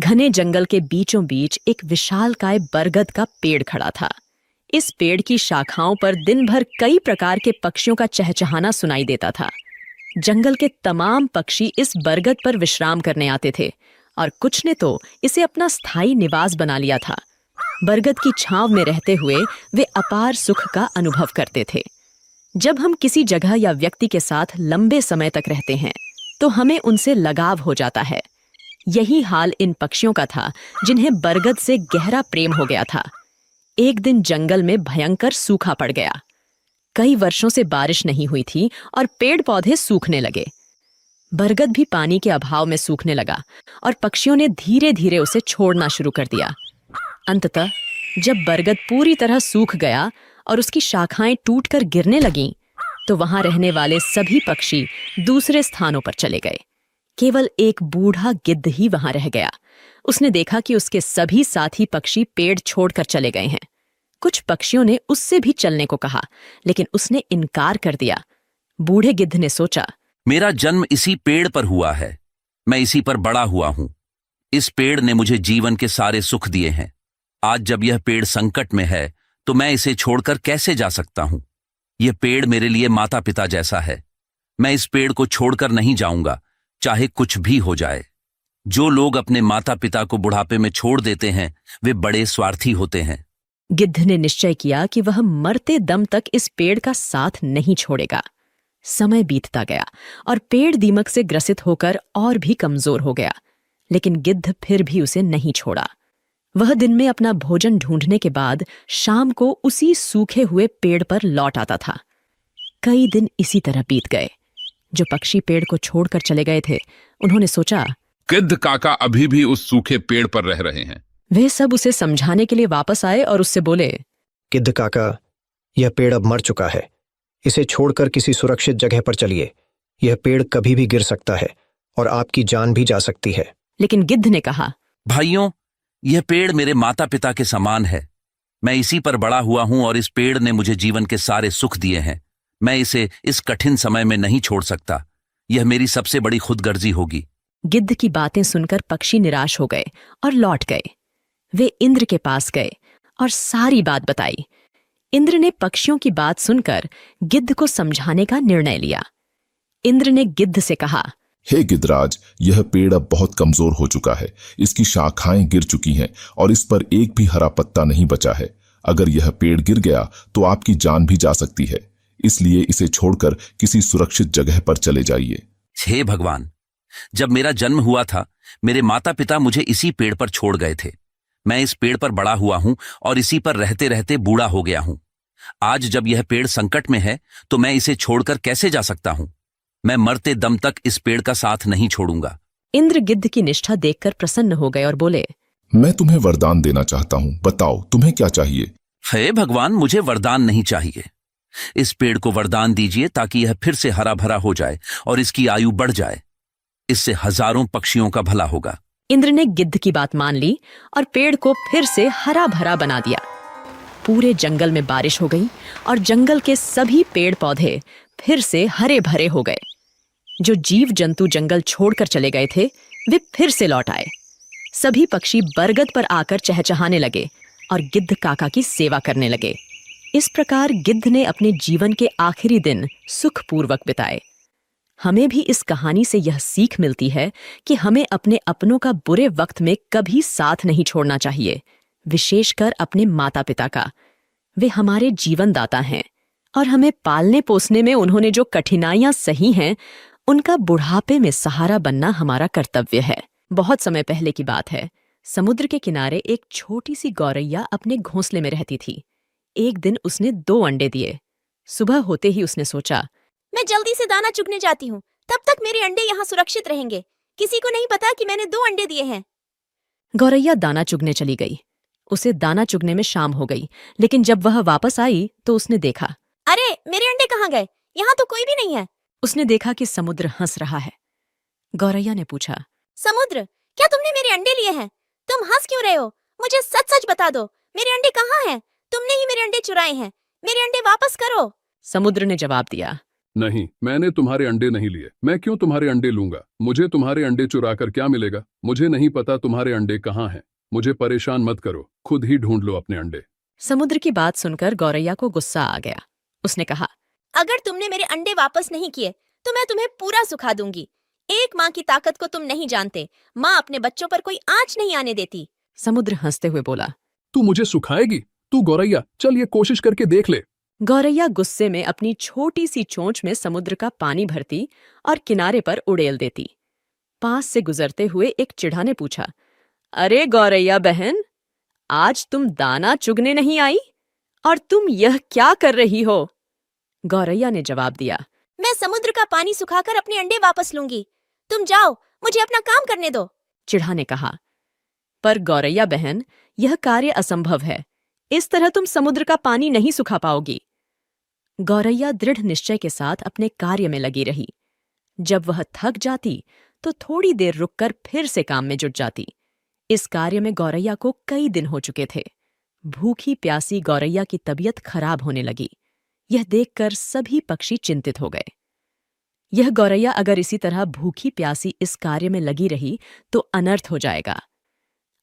घने जंगल के बीचों बीच एक विशालकाय बरगद का पेड़ खड़ा था। इस पेड़ की शाखाओं पर दिन भर कई प्रकार के पक्षियों का चहचहाना सुनाई देता था। जंगल के तमाम पक्षी इस बरगद पर विश्राम करने आते थे और कुछ ने तो इसे अपना स्थायी निवास बना लिया था। बरगद की छांव में रहते हुए वे अपार सुख का अनुभव करते थे। जब हम किसी जगह या व्यक्ति के साथ लंबे समय तक रहते हैं तो हमें उनसे लगाव हो जाता है। यही हाल इन पक्षियों का था जिन्हें बरगद से गहरा प्रेम हो गया था। एक दिन जंगल में भयंकर सूखा पड़ गया। कई वर्षों से बारिश नहीं हुई थी और पेड़ पौधे सूखने लगे। बरगद भी पानी के अभाव में सूखने लगा और पक्षियों ने धीरे धीरे उसे छोड़ना शुरू कर दिया। अंततः जब बरगद पूरी तरह सूख गया और उसकी शाखाएं टूटकर गिरने लगीं, तो वहां रहने वाले सभी पक्षी दूसरे स्थानों पर चले गए। केवल एक बूढ़ा गिद्ध ही वहां रह गया। उसने देखा कि उसके सभी साथी पक्षी पेड़ छोड़कर चले गए हैं। कुछ पक्षियों ने उससे भी चलने को कहा, लेकिन उसने इनकार कर दिया। बूढ़े गिद्ध ने सोचा, मेरा जन्म इसी पेड़ पर हुआ है, मैं इसी पर बड़ा हुआ हूं। इस पेड़ ने मुझे जीवन के सारे सुख दिए हैं। आज जब यह पेड़ संकट में है तो मैं इसे छोड़कर कैसे जा सकता हूं। यह पेड़ मेरे लिए माता पिता जैसा है। मैं इस पेड़ को छोड़कर नहीं जाऊंगा, चाहे कुछ भी हो जाए। जो लोग अपने माता पिता को बुढ़ापे में छोड़ देते हैं वे बड़े स्वार्थी होते हैं। गिद्ध ने निश्चय किया कि वह मरते दम तक इस पेड़ का साथ नहीं छोड़ेगा। समय बीतता गया और पेड़ दीमक से ग्रसित होकर और भी कमजोर हो गया, लेकिन गिद्ध फिर भी उसे नहीं छोड़ा। वह दिन में अपना भोजन ढूंढने के बाद शाम को उसी सूखे हुए पेड़ पर लौट आता था। कई दिन इसी तरह बीत गए। जो पक्षी पेड़ को छोड़कर चले गए थे, उन्होंने सोचा, गिद्ध काका अभी भी उस सूखे पेड़ पर रह रहे हैं। वे सब उसे समझाने के लिए वापस आए और उससे बोले, गिद्ध काका, यह पेड़ अब मर चुका है। इसे छोड़कर किसी सुरक्षित जगह पर चलिए। यह पेड़ कभी भी गिर सकता है और आपकी जान भी जा सकती है। लेकिन गिद्ध ने कहा, भाइयों, यह पेड़ मेरे माता पिता के समान है। मैं इसी पर बड़ा हुआ हूं और इस पेड़ ने मुझे जीवन के सारे सुख दिए हैं। मैं इसे इस कठिन समय में नहीं छोड़ सकता। यह मेरी सबसे बड़ी खुदगर्जी होगी। गिद्ध की बातें सुनकर पक्षी निराश हो गए और लौट गए। वे इंद्र के पास गए और सारी बात बताई। इंद्र ने पक्षियों की बात सुनकर गिद्ध को समझाने का निर्णय लिया। इंद्र ने गिद्ध से कहा, हे गिद्धराज, यह पेड़ अब बहुत कमजोर हो चुका है। इसकी शाखाएं गिर चुकी हैं और इस पर एक भी हरा पत्ता नहीं बचा है। अगर यह पेड़ गिर गया तो आपकी जान भी जा सकती है। इसलिए इसे छोड़कर किसी सुरक्षित जगह पर चले जाइए। हे भगवान, जब मेरा जन्म हुआ था मेरे माता पिता मुझे इसी पेड़ पर छोड़ गए थे। मैं इस पेड़ पर बड़ा हुआ हूं और इसी पर रहते रहते बूढ़ा हो गया हूं। आज जब यह पेड़ संकट में है तो मैं इसे छोड़कर कैसे जा सकता हूं। मैं मरते दम तक इस पेड़ का साथ नहीं छोड़ूंगा। इंद्र गिद्ध की निष्ठा देखकर प्रसन्न हो गए और बोले, मैं तुम्हें वरदान देना चाहता हूं। बताओ तुम्हें क्या चाहिए। हे भगवान, मुझे वरदान नहीं चाहिए। इस पेड़ को वरदान दीजिए ताकि यह फिर से हरा भरा हो जाए और इसकी आयु बढ़ जाए। इससे हजारों पक्षियों का भला होगा। इंद्र ने गिद्ध की बात मान ली और पेड़ को फिर से हरा भरा बना दिया। पूरे जंगल में बारिश हो गई और जंगल के सभी पेड़ पौधे फिर से हरे भरे हो गए। जो जीव जंतु जंगल छोड़कर चले गए थे वे फिर से लौट आए। सभी पक्षी बरगद पर आकर चहचहाने लगे और गिद्ध काका की सेवा करने लगे। इस प्रकार गिद्ध ने अपने जीवन के आखिरी दिन सुखपूर्वक बिताए। हमें भी इस कहानी से यह सीख मिलती है कि हमें अपने अपनों का बुरे वक्त में कभी साथ नहीं छोड़ना चाहिए, विशेषकर अपने माता पिता का। वे हमारे जीवन दाता हैं और हमें पालने पोसने में उन्होंने जो कठिनाइयां सही हैं, उनका बुढ़ापे में सहारा बनना हमारा कर्तव्य है। बहुत समय पहले की बात है। समुद्र के किनारे एक छोटी सी गौरैया अपने घोंसले में रहती थी। एक दिन उसने 2 अंडे दिए। सुबह होते ही उसने सोचा, मैं जल्दी से दाना चुगने जाती हूँ, तब तक मेरे अंडे यहाँ सुरक्षित रहेंगे। किसी को नहीं पता कि मैंने 2 अंडे दिए हैं। गौरैया दाना चुगने चली गई। उसे दाना चुगने में शाम हो गई, लेकिन जब वह वापस आई तो उसने देखा, अरे मेरे अंडे कहाँ गए? यहाँ तो कोई भी नहीं है। उसने देखा कि समुद्र हंस रहा है। गौरैया ने पूछा, समुद्र, क्या तुमने मेरे अंडे लिए हैं? तुम हंस क्यों रहे हो? मुझे सच सच बता दो, मेरे अंडे कहाँ हैं? तुमने ही मेरे अंडे चुराए हैं। मेरे अंडे वापस करो। समुद्र ने जवाब दिया, नहीं, मैंने तुम्हारे अंडे नहीं लिए। मैं क्यों तुम्हारे अंडे लूंगा? मुझे तुम्हारे अंडे चुरा कर क्या मिलेगा? मुझे नहीं पता तुम्हारे अंडे कहाँ हैं। मुझे परेशान मत करो, खुद ही ढूंढ लो अपने अंडे। समुद्र की बात सुनकर गौरैया को गुस्सा आ गया। उसने कहा, अगर तुमने मेरे अंडे वापस नहीं किए तो मैं तुम्हें पूरा सुखा दूंगी। एक माँ की ताकत को तुम नहीं जानते। माँ अपने बच्चों पर कोई आंच नहीं आने देती। समुद्र हंसते हुए बोला। तू मुझे सुखाएगी? तू गौरैया, चल ये कोशिश करके देख ले। गौरैया गुस्से में अपनी छोटी सी चोंच में समुद्र का पानी भरती और किनारे पर उड़ेल देती। पास से गुजरते हुए एक चिढ़ा ने पूछा, अरे गौरैया बहन, आज तुम दाना चुगने नहीं आई? और तुम यह क्या कर रही हो? गौरैया ने जवाब दिया, मैं समुद्र का पानी सुखाकर अपने अंडे वापस लूंगी। तुम जाओ, मुझे अपना काम करने दो। चिढ़ा ने कहा, पर गौरैया बहन, यह कार्य असंभव है। इस तरह तुम समुद्र का पानी नहीं सुखा पाओगी। गौरैया दृढ़ निश्चय के साथ अपने कार्य में लगी रही। जब वह थक जाती तो थोड़ी देर रुककर फिर से काम में जुट जाती। इस कार्य में गौरैया को कई दिन हो चुके थे। भूखी प्यासी गौरैया की तबीयत खराब होने लगी। यह देखकर सभी पक्षी चिंतित हो गए। यह गौरैया अगर इसी तरह भूखी प्यासी इस कार्य में लगी रही तो अनर्थ हो जाएगा।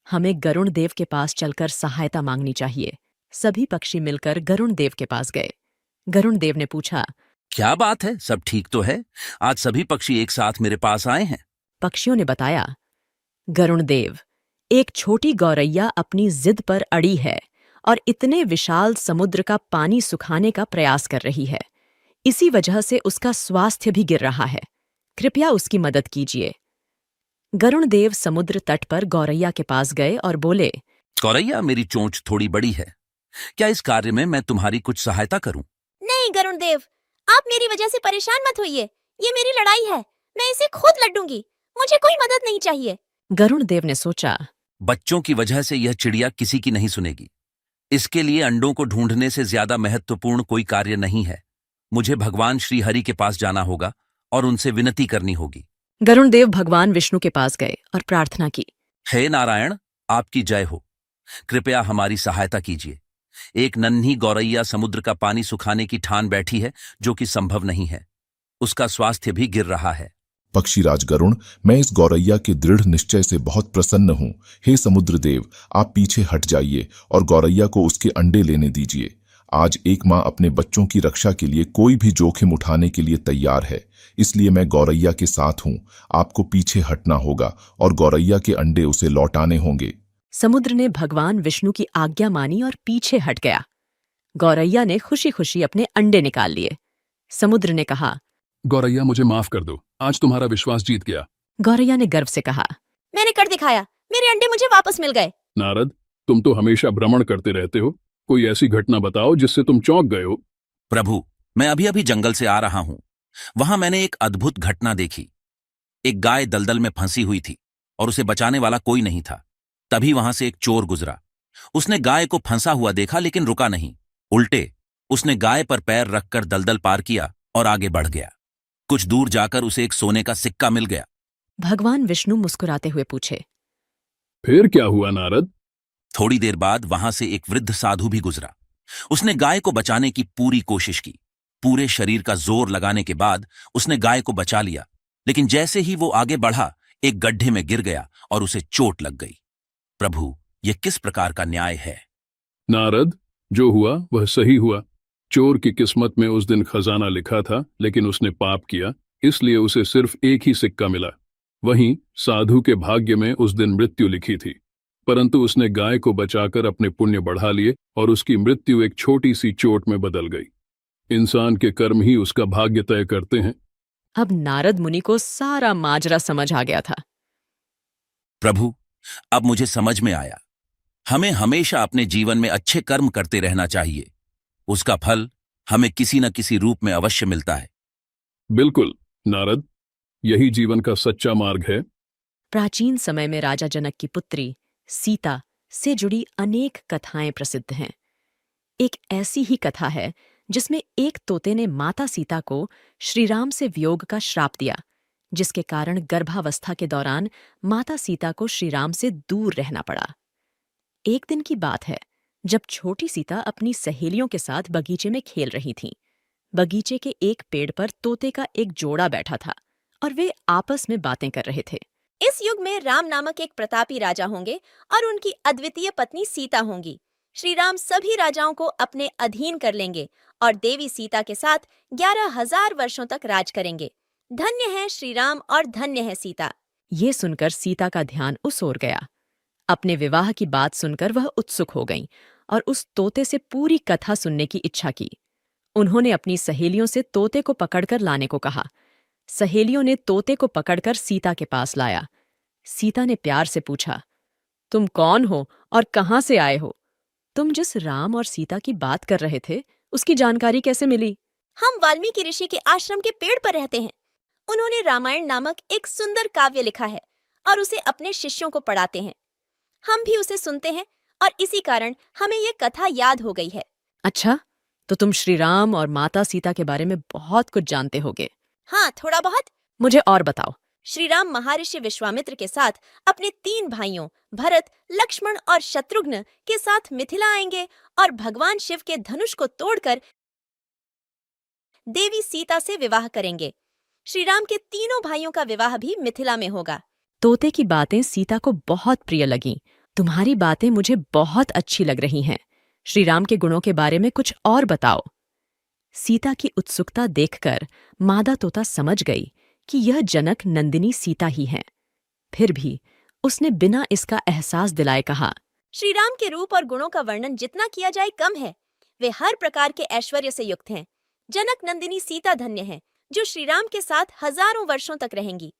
हमें गरुण देव के पास चलकर सहायता मांगनी चाहिए। सभी पक्षी मिलकर गरुण देव के पास गए। गरुण देव ने पूछा, क्या बात है, सब ठीक तो है? आज सभी पक्षी एक साथ मेरे पास आए हैं। पक्षियों ने बताया, गरुण देव, एक छोटी गौरैया अपनी जिद पर अड़ी है और इतने विशाल समुद्र का पानी सुखाने का प्रयास कर रही है। इसी वजह से उसका स्वास्थ्य भी गिर रहा है। कृपया उसकी मदद कीजिए। गरुण देव समुद्र तट पर गौरैया के पास गए और बोले, गौरैया, मेरी चोंच थोड़ी बड़ी है। क्या इस कार्य में मैं तुम्हारी कुछ सहायता करूं? नहीं गरुण देव, आप मेरी वजह से परेशान मत होइए। ये मेरी लड़ाई है, मैं इसे खुद लड़ूंगी। मुझे कोई मदद नहीं चाहिए। गरुण देव ने सोचा, बच्चों की वजह से यह चिड़िया किसी की नहीं सुनेगी। इसके लिए अंडों को ढूंढने से ज्यादा महत्वपूर्ण कोई कार्य नहीं है। मुझे भगवान श्री हरि के पास जाना होगा और उनसे विनती करनी होगी। गरुण देव भगवान विष्णु के पास गए और प्रार्थना की, हे नारायण, आपकी जय हो। कृपया हमारी सहायता कीजिए। एक नन्ही गौरैया समुद्र का पानी सुखाने की ठान बैठी है, जो कि संभव नहीं है। उसका स्वास्थ्य भी गिर रहा है। पक्षीराज गरुण, मैं इस गौरैया के दृढ़ निश्चय से बहुत प्रसन्न हूँ। हे समुद्र देव, आप पीछे हट जाइए और गौरैया को उसके अंडे लेने दीजिए। आज एक माँ अपने बच्चों की रक्षा के लिए कोई भी जोखिम उठाने के लिए तैयार है, इसलिए मैं गौरैया के साथ हूँ। आपको पीछे हटना होगा और गौरैया के अंडे उसे लौटाने होंगे। समुद्र ने भगवान विष्णु की आज्ञा मानी और पीछे हट गया। गौरैया ने खुशी खुशी अपने अंडे निकाल लिए। समुद्र ने कहा, गौरैया, मुझे माफ कर दो, आज तुम्हारा विश्वास जीत गया। गौरैया ने गर्व से कहा, मैंने कर दिखाया, मेरे अंडे मुझे वापस मिल गए। नारद, तुम तो हमेशा भ्रमण करते रहते हो। कोई ऐसी घटना बताओ जिससे तुम चौंक गए हो। प्रभु, मैं अभी अभी जंगल से आ रहा हूं। वहां मैंने एक अद्भुत घटना देखी। एक गाय दलदल में फंसी हुई थी और उसे बचाने वाला कोई नहीं था। तभी वहां से एक चोर गुजरा। उसने गाय को फंसा हुआ देखा, लेकिन रुका नहीं। उल्टे उसने गाय पर पैर रखकर दलदल पार किया और आगे बढ़ गया। कुछ दूर जाकर उसे एक सोने का सिक्का मिल गया। भगवान विष्णु मुस्कुराते हुए पूछे, फिर क्या हुआ नारद? थोड़ी देर बाद वहां से एक वृद्ध साधु भी गुजरा। उसने गाय को बचाने की पूरी कोशिश की। पूरे शरीर का जोर लगाने के बाद उसने गाय को बचा लिया, लेकिन जैसे ही वो आगे बढ़ा, एक गड्ढे में गिर गया और उसे चोट लग गई। प्रभु, यह किस प्रकार का न्याय है? नारद, जो हुआ वह सही हुआ। चोर की किस्मत में उस दिन खजाना लिखा था, लेकिन उसने पाप किया, इसलिए उसे सिर्फ एक ही सिक्का मिला। वहीं साधु के भाग्य में उस दिन मृत्यु लिखी थी, परंतु उसने गाय को बचाकर अपने पुण्य बढ़ा लिए और उसकी मृत्यु एक छोटी सी चोट में बदल गई। इंसान के कर्म ही उसका भाग्य तय करते हैं। अब नारद मुनि को सारा माजरा समझ आ गया था। प्रभु, अब मुझे समझ में आया। हमें हमेशा अपने जीवन में अच्छे कर्म करते रहना चाहिए। उसका फल हमें किसी न किसी रूप में अवश्य मिलता है। बिल्कुल नारद, यही जीवन का सच्चा मार्ग है। प्राचीन समय में राजा जनक की पुत्री सीता से जुड़ी अनेक कथाएं प्रसिद्ध हैं। एक ऐसी ही कथा है जिसमें एक तोते ने माता सीता को श्रीराम से वियोग का श्राप दिया, जिसके कारण गर्भावस्था के दौरान माता सीता को श्रीराम से दूर रहना पड़ा। एक दिन की बात है, जब छोटी सीता अपनी सहेलियों के साथ बगीचे में खेल रही थीं। बगीचे के एक पेड़ पर तोते का एक जोड़ा बैठा था और वे आपस में बातें कर रहे थे। इस युग में राम नामक एक प्रतापी राजा होंगे और उनकी अद्वितीय पत्नी सीता होंगी। श्री राम सभी राजाओं को अपने अधीन कर लेंगे और देवी सीता के साथ 11,000 वर्षों तक राज करेंगे। धन्य है श्री राम और धन्य है सीता। ये सुनकर सीता का ध्यान उस ओर गया। अपने विवाह की बात सुनकर वह उत्सुक हो गईं और उस तोते से पूरी कथा सुनने की इच्छा की। उन्होंने अपनी सहेलियों से तोते को पकड़कर लाने को कहा। सहेलियों ने तोते को पकड़कर सीता के पास लाया। सीता ने प्यार से पूछा, तुम कौन हो और कहाँ से आए हो? तुम जिस राम और सीता की बात कर रहे थे उसकी जानकारी कैसे मिली? हम वाल्मीकि ऋषि के आश्रम के पेड़ पर रहते हैं। उन्होंने रामायण नामक एक सुंदर काव्य लिखा है और उसे अपने शिष्यों को पढ़ाते हैं। हम भी उसे सुनते हैं और इसी कारण हमें ये कथा याद हो गई है। अच्छा, तो तुम श्री राम और माता सीता के बारे में बहुत कुछ जानते होगे। हाँ, थोड़ा बहुत। मुझे और बताओ। श्री राम महर्षि विश्वामित्र के साथ अपने 3 भाइयों भरत, लक्ष्मण और शत्रुघ्न के साथ मिथिला आएंगे और भगवान शिव के धनुष को तोड़कर देवी सीता से विवाह करेंगे। श्री राम के तीनों भाइयों का विवाह भी मिथिला में होगा। तोते की बातें सीता को बहुत प्रिय लगीं। तुम्हारी बातें मुझे बहुत अच्छी लग रही हैं। श्री राम के गुणों के बारे में कुछ और बताओ। सीता की उत्सुकता देखकर मादा तोता समझ गई कि यह जनक नंदिनी सीता ही हैं। फिर भी उसने बिना इसका एहसास दिलाए कहा, श्री राम के रूप और गुणों का वर्णन जितना किया जाए कम है। वे हर प्रकार के ऐश्वर्य से युक्त हैं। जनक नंदिनी सीता धन्य है जो श्री राम के साथ हजारों वर्षों तक रहेंगी।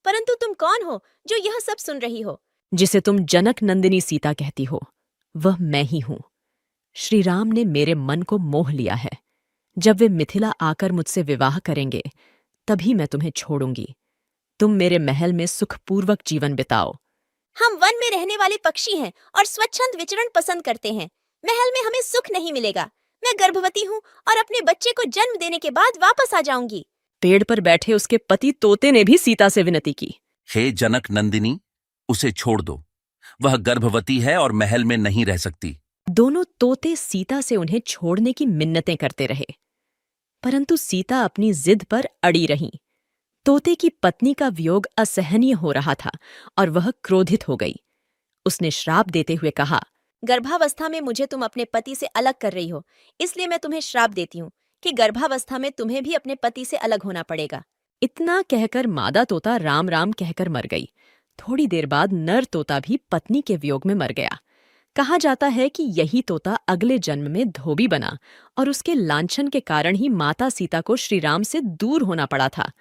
परंतु तुम कौन हो जो यह सब सुन रही हो? जिसे तुम जनक नंदिनी सीता कहती हो वह मैं ही हूं। श्री राम ने मेरे मन को मोह लिया है। जब वे मिथिला आकर मुझसे विवाह करेंगे तभी मैं तुम्हें छोड़ूंगी। तुम मेरे महल में सुखपूर्वक जीवन बिताओ। हम वन में रहने वाले पक्षी हैं और स्वच्छंद विचरण पसंद करते हैं। महल में हमें सुख नहीं मिलेगा। मैं गर्भवती हूँ और अपने बच्चे को जन्म देने के बाद वापस आ जाऊंगी। पेड़ पर बैठे उसके पति तोते ने भी सीता से विनती की, हे जनक नंदिनी, उसे छोड़ दो। वह गर्भवती है और महल में नहीं रह सकती। दोनों तोते सीता से उन्हें छोड़ने की मिन्नतें करते रहे, परंतु सीता अपनी जिद पर अड़ी रहीं। तोते की पत्नी का वियोग असहनीय हो रहा था और वह क्रोधित हो गई। उसने श्राप देते हुए कहा, गर्भावस्था में मुझे तुम अपने पति से अलग कर रही हो, इसलिए मैं तुम्हें श्राप देती हूँ कि गर्भावस्था में तुम्हें भी अपने पति से अलग होना पड़ेगा। इतना कहकर मादा तोता राम राम कहकर मर गई। थोड़ी देर बाद नर तोता भी पत्नी के वियोग में मर गया। कहा जाता है कि यही तोता अगले जन्म में धोबी बना और उसके लांछन के कारण ही माता सीता को श्री राम से दूर होना पड़ा था।